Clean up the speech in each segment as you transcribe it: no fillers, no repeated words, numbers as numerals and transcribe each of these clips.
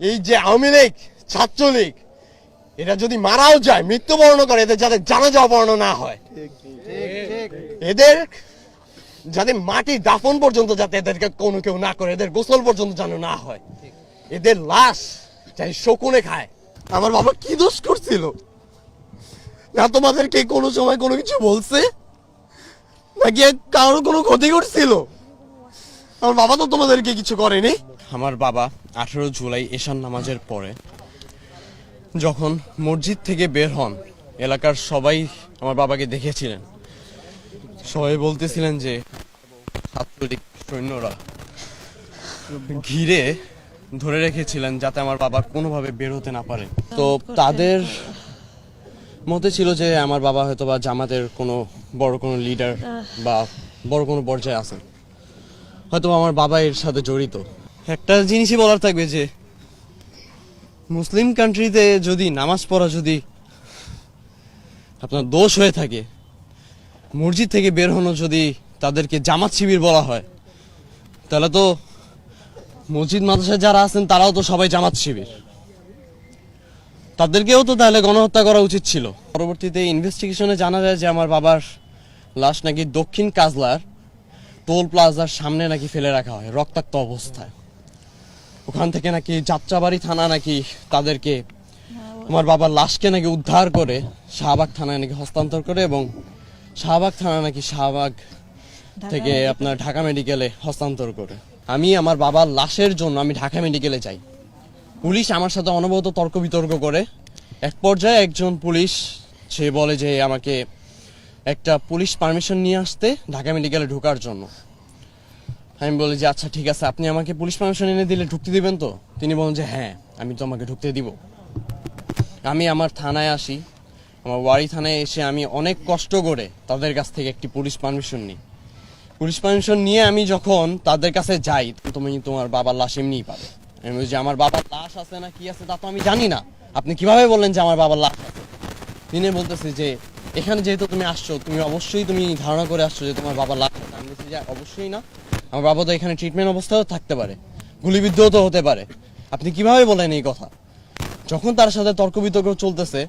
এই যে আওয়ামী লীগ, ছাত্রলীগ, এরা যদি মারাও যায়, মৃত্যুবরণ করে, এদের যাতে জানাজা অপহরণ না হয়, এদের যাতে মাটি দাফন পর্যন্ত যাতে এদেরকে কোনো কেউ না করে, এদের গোসল পর্যন্ত যেন না হয়, এদের লাশ যাই শকুনে খায়। আমার বাবা কি দোষ করছিল? না তোমাদেরকে কোনো সময় কোনো কিছু বলছে, নাকি কারোর কোনো ক্ষতি করছিল? আমার বাবা তো তোমাদেরকে কিছু করেনি। আমার বাবা 18 জুলাই এশার নামাজের পরে যখন মসজিদ থেকে বের হন, এলাকার সবাই আমার বাবাকে দেখেছিলেন। সবাই বলতেছিলেন যে ছাত্রলীগ সৈন্যরা ঘিরে ধরে রেখেছিলেন যাতে আমার বাবা কোনোভাবে বের হতে না পারে। তো তাদের মতে ছিল যে আমার বাবা হয়তো বা জামাতের কোনো বড় কোনো লিডার বা বড় কোনো পর্যায়ে আছেন, হয়তো আমার বাবা এর সাথে জড়িত। একটা জিনিসই বলার থাকবে যে মুসলিম কান্ট্রিতে যদি নামাজ পড়া যদি আপনার দোষ হয়ে থাকে, মসজিদ থেকে বের হনো যদি তাদেরকে জামাত শিবির বলা হয়, তাহলে তো মসজিদ মাদ্রাসায় যারা আছেন তারাও তো সবাই জামাত শিবির, তাদেরকেও তো তাহলে গণহত্যা করা উচিত ছিল। পরবর্তীতে ইনভেস্টিগেশনে জানা যায় যে আমার বাবার লাশ নাকি দক্ষিণ কাজলার টোল প্লাজার সামনে নাকি ফেলে রাখা হয় রক্তাক্ত অবস্থায়। ওখান থেকে নাকি যাত্রাবাড়ি থানা নাকি তাদেরকে, আমার বাবার লাশকে নাকি উদ্ধার করে শাহবাগ থানায় নাকি হস্তান্তর করে, এবং শাহবাগ থানা নাকি শাহবাগ থেকে আপনার ঢাকা মেডিকেলে হস্তান্তর করে। আমি আমার বাবার লাশের জন্য আমি ঢাকা মেডিকেলে যাই। পুলিশ আমার সাথে অনবরত তর্ক বিতর্ক করে। এক পর্যায়ে একজন পুলিশ সে বলে যে আমাকে একটা পুলিশ পারমিশন নিয়ে আসতে ঢাকা মেডিকেলে ঢোকার জন্য। আমি বলি যে আচ্ছা ঠিক আছে, আপনি আমাকে পুলিশ পারমিশন এনে দিলে ঢুকতে দিবেন তো? তিনি বলেন যে হ্যাঁ, আমি তো আমাকে ঢুকতে দিব। আমি আমার থানায় আসি, আমার ওয়ারি থানায় এসে আমি অনেক কষ্ট করে তাদের কাছ থেকে একটি পুলিশ পারমিশন নিই। পুলিশ পারমিশন নিয়ে আমি যখন তাদের কাছে যাই, তুমি তোমার বাবার লাশ এমনিই পাবে। আমি বলি যে আমার বাবার লাশ আছে না কি আছে তা তো আমি জানি না, আপনি কিভাবে বললেন যে আমার বাবার লাশ আছে? তিনি বলতেছে যে এখানে যেহেতু তুমি আসছো, তুমি অবশ্যই তুমি ধারণা করে আসছো যে তোমার বাবার লাশ আছে। আমি বলছি যে অবশ্যই না, আমার বাবা তো এখানে ট্রিটমেন্ট অবস্থাও থাকতে পারে, গুলিবিদ্ধও তো হতে পারে, আপনি কিভাবে বলেন এই কথা? যখন তার সাথে তর্ক বিতর্ক চলতেছে,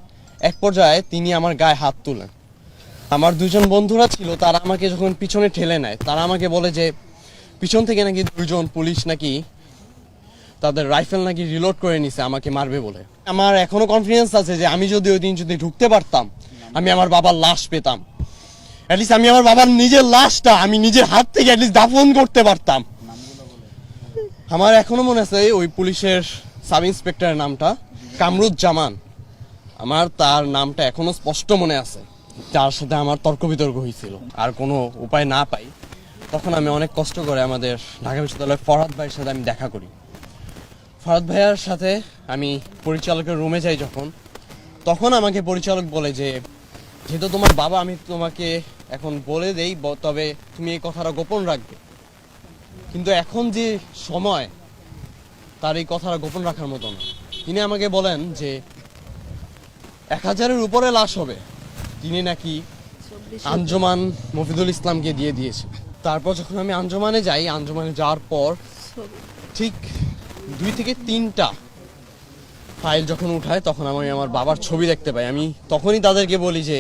এক পর্যায়ে তিনি আমার গায়ে হাত তুলেন। আমার দুজন বন্ধুরা ছিল, তারা আমাকে যখন পিছনে ঠেলে নেয়, তারা আমাকে বলে যে পিছন থেকে নাকি দুজন পুলিশ নাকি তাদের রাইফেল নাকি রিলোড করে নিছে আমাকে মারবে বলে। আমার এখনো কনফিডেন্স আছে যে আমি যদি ওই দিন যদি ঢুকতে পারতাম, আমি আমার বাবার লাশ পেতাম। অ্যাটলিস্ট আমি আমার বাবার নিজের লাশটা আমি নিজের হাত থেকে অ্যাটলিস্ট দাফন করতে পারতাম। আমার এখনো মনে আছে ওই পুলিশের সাব ইন্সপেক্টরের নামটা কামরুজ্জামান, আমার তার নামটা এখনো স্পষ্ট মনে আছে। তার সাথে আমার তর্ক বিতর্ক হয়েছিল, আর কোনো উপায় না পাই তখন আমি অনেক কষ্ট করে আমাদের ঢাকা বিশ্ববিদ্যালয়ের ফরহাদ ভাইয়ের সাথে আমি দেখা করি। ফরহাদ ভাইয়ার সাথে আমি পরিচালকের রুমে যাই যখন, তখন আমাকে পরিচালক বলে যে যেহেতু তোমার বাবা, আমি তোমাকে এখন বলে দেই, তবে তুমি এই কথাটা গোপন রাখবে। কিন্তু এখন যে সময়, তার এই কথাটা গোপন রাখার মতো না। তিনি আমাকে বলেন যে 1000-এর উপরে লাশ হবে, তিনি নাকি আঞ্জুমান মফিদুল ইসলামকে দিয়ে দিয়েছে। তারপর যখন আমি আঞ্জুমানে যাই, আঞ্জুমানে যাওয়ার পর ঠিক 2 থেকে 3টা ফাইল যখন উঠায়, তখন আমি আমার বাবার ছবি দেখতে পাই। আমি তখনই তাদেরকে বলি যে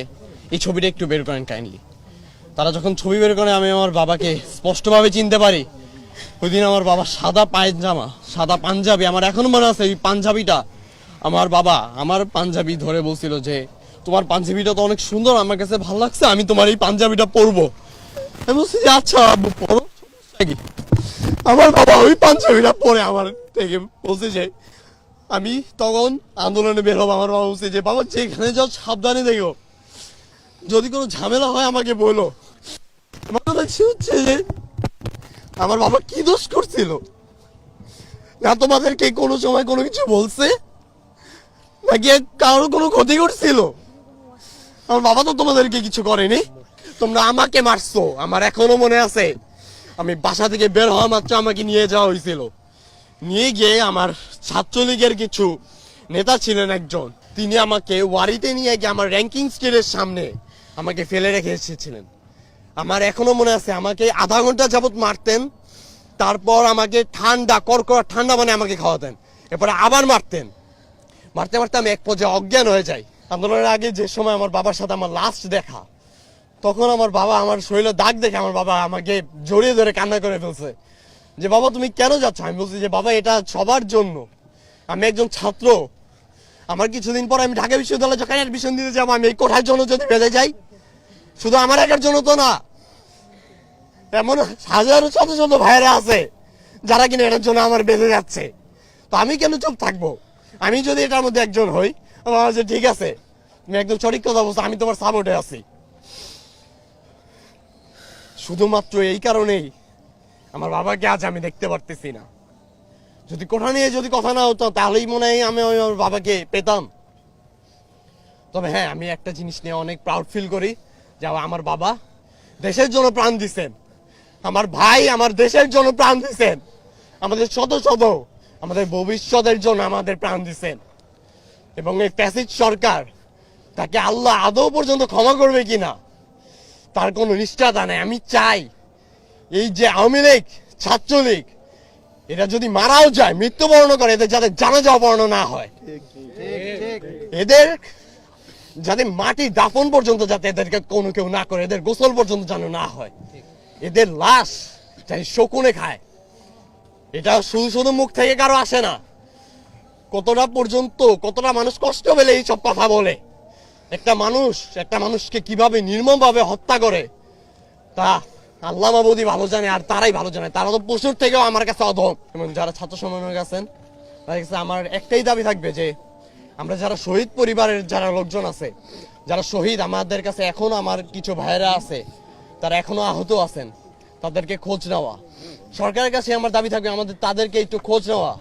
এই ছবিটা একটু বের করেন কাইন্ডলি। তারা যখন ছবি বের করে, আমি আমার বাবাকে স্পষ্টভাবে চিনতে পারি। ওই দিন আমার বাবা সাদা পায়জামা, সাদা পাঞ্জাবি, আমার এখনো মনে আছে এই পাঞ্জাবিটা। আমার বাবা আমার পাঞ্জাবি ধরে বলছিল যে তোমার পাঞ্জাবিটা তো অনেক সুন্দর, আমার কাছে ভালো লাগছে, আমি তোমার এই পাঞ্জাবিটা পরবো। আমি বলছি যে আচ্ছা পরো, আমার বাবা ওই পাঞ্জাবিটা পরে আমার থেকে বলছে যে আমি তখন আন্দোলনে বের হবো। আমার বাবা বলছে যে বাবা যেখানে যাও সাবধানে দেখো, যদি কোনো ঝামেলা হয় আমাকে বলো। আমার কথা হচ্ছে যে আমার বাবা কি দোষ করছিল? না তোমাদেরকে কোনো সময় কোনো কিছু বলছে, নাকি কারোর কোনো ক্ষতি করছিল? আমার বাবা তো তোমাদেরকে কিছু করেনি, তোমরা আমাকে মারছো। আমার এখনো মনে আছে, আমি বাসা থেকে বের হওয়া মাত্র আমাকে নিয়ে যাওয়া হয়েছিল। নিয়ে গিয়ে আমার ছাত্রলীগের কিছু নেতা ছিলেন একজন, তিনি আমাকে ওয়ারিতে নিয়ে গিয়ে আমার র্যাঙ্কিং স্টেজের সামনে আমাকে ফেলে রেখে এসেছিলেন। আমার এখনো মনে আছে, আমাকে আধা ঘন্টা যাবত মারতেন, তারপর আমাকে ঠান্ডা কড়কড়া ঠান্ডা মানে আমাকে খাওয়াতেন। এরপরে আবার মারতেন, মারতে মারতে আমি এক পর্যায়ে অজ্ঞান হয়ে যাই। আন্দোলনের আগে যে সময় আমার বাবার সাথে আমার লাস্ট দেখা, তখন আমার বাবা আমার শরীরে দাগ দেখে আমার বাবা আমাকে জড়িয়ে ধরে কান্না করে ফেলছে যে বাবা তুমি কেন যাচ্ছ? আমি বলছি যে বাবা এটা সবার জন্য, আমি একজন ছাত্র, আমার কিছুদিন পর আমি ঢাকা বিশ্ববিদ্যালয়ে যখন অ্যাডমিশন দিতে যাবো, আমি এই কোঠার জন্য যদি বেঁধে যাই, শুধু আমার একার জন্য তো না, এমন হাজারো শত শত ভাইয়েরা আছে যারা কিনা এটার জন্য আমার বেঁধে যাচ্ছে। তো আমি কেন চুপ থাকবো? আমি যদি এটার মধ্যে একজন হই, আমার যে ঠিক আছে তুমি একদম সঠিক কথা বলছো, আমি তোমার সাপোর্টে আছি। শুধুমাত্র এই কারণেই আমার বাবাকে আজ আমি দেখতে পারতেছি না। যদি কোঠা নিয়ে যদি কথা না হতো তাহলেই মনে হয় আমি আমার বাবাকে পেতাম। তবে হ্যাঁ, আমি একটা জিনিস নিয়ে অনেক প্রাউড ফিল করি যে আমার বাবা দেশের জন্য প্রাণ দিচ্ছেন, আমার ভাই আমার দেশের জন্য প্রাণ দিচ্ছেন, আমাদের শত শত আমাদের ভবিষ্যতের জন্য আমাদের প্রাণ দিচ্ছেন। এবং এই ফ্যাসিস্ট সরকার, তাকে আল্লাহ আদৌ পর্যন্ত ক্ষমা করবে কিনা তার কোনো নিশ্চয়তা নেই। আমি চাই এই যে আওয়ামী লীগ, ছাত্রলীগ, এরা যদি মারাও যায়, মৃত্যুবরণ করে, এদের যাতে জানাজা অপহরণ না হয়, এদের যাতে মাটি দাফন পর্যন্ত যাতে এদেরকে কোনো কেউ না করে, এদের গোসল পর্যন্ত যেন না হয়, এদের লাশ যাতে শকুনে খায়। এটা শুধু শুধু মুখ থেকে কারো আসে না, কতটা পর্যন্ত কতটা মানুষ কষ্ট পেলে এইসব কথা বলে। একটা মানুষকে কিভাবে নির্মমভাবে হত্যা করে তা আল্লাহ মাবুদি ভালো জানে, আর তারাই ভালো জানে। তারা তো পশুর থেকেও আমার কাছে অধম। এবং যারা ছাত্র সমন্বয়ক আছেন, তাদের কাছে আমার একটাই দাবি থাকবে যে আমরা যারা শহীদ পরিবারের যারা লোকজন আছে, যারা শহীদ, আমাদের কাছে এখনো আমার কিছু ভাইয়েরা আছে, তারা এখনো আহত আছেন, তাদেরকে খোঁজ নেওয়া। সরকারের কাছে আমার দাবি থাকবে আমাদের তাদেরকে একটু খোঁজ নেওয়া।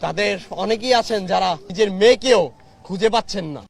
তাদের অনেকেই আছেন যারা নিজের মেয়েকেও খুঁজে পাচ্ছেন না।